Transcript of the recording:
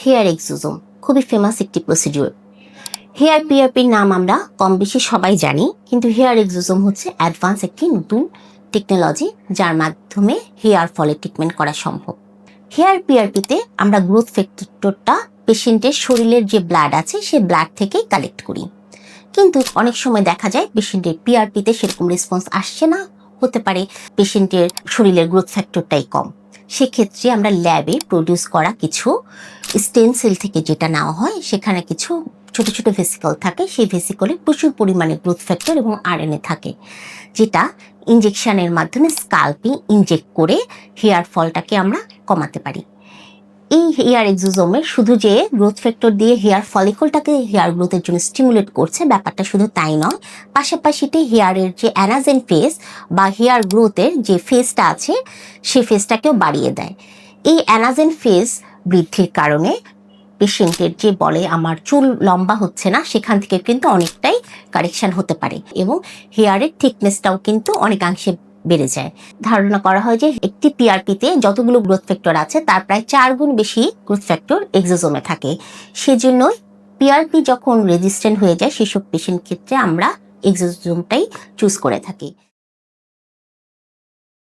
Hair এক্সোজোম খুবই famous একটি procedure. Hair পিআরপির নাম আমরা কম বেশি সবাই জানি, কিন্তু হেয়ার এক্সোজোম হচ্ছে অ্যাডভান্স একটি নতুন টেকনোলজি যার মাধ্যমে হেয়ার ফলের ট্রিটমেন্ট করা সম্ভব। হেয়ার পিআরপিতে আমরা গ্রোথ ফ্যাক্টরটা পেশেন্টের শরীরের যে ব্লাড আছে সে ব্লাড থেকেই কালেক্ট করি, কিন্তু অনেক সময় দেখা যায় পেশেন্টের পিআরপিতে সেরকম রেসপন্স আসছে না, হতে পারে পেশেন্টের শরীরের গ্রোথ ফ্যাক্টরটাই কম। সেক্ষেত্রে আমরা ল্যাবে প্রডিউস করা কিছু স্টেম সেল থেকে যেটা নেওয়া হয়, সেখানে কিছু ছোট ছোট ভেসিকল থাকে, সেই ভেসিকলে প্রচুর পরিমাণে গ্রোথ ফ্যাক্টর এবং আরএনএ থাকে, যেটা ইনজেকশনের মাধ্যমে স্কাল্পে ইনজেক্ট করে হেয়ার ফলটাকে আমরা কমাতে পারি। এই হেয়ার এক্সোজোমে শুধু যে গ্রোথ ফ্যাক্টর দিয়ে হেয়ার ফলিকলটাকে হেয়ার গ্রোথের জন্য স্টিমুলেট করছে, ব্যাপারটা শুধু তাই নয়, পাশাপাশিতে হেয়ারের যে অ্যানাজেন ফেজ বা হেয়ার গ্রোথের যে ফেজটা আছে সেই ফেজটাকেও বাড়িয়ে দেয়। এই অ্যানাজেন ফেজ বৃদ্ধির কারণে পেশেন্টের যে বলে আমার চুল লম্বা হচ্ছে না, সেখান থেকে কিন্তু অনেকটাই কারেকশন হতে পারে এবং হেয়ারের থিকনেসটাও কিন্তু অনেকাংশে বেড়ে যায়। ধারণা করা হয় যে একটি পিআরপিতে যতগুলো গ্রোথ ফ্যাক্টর আছে তার প্রায় 4 গুণ বেশি গ্রোথ ফ্যাক্টর এক্সোজোমে থাকে। সেজন্য পিআরপি যখন রেজিস্ট্যান্ট হয়ে যায় সেসব পেশেন্ট ক্ষেত্রে আমরা এক্সোজোমটাই চুজ করে থাকি।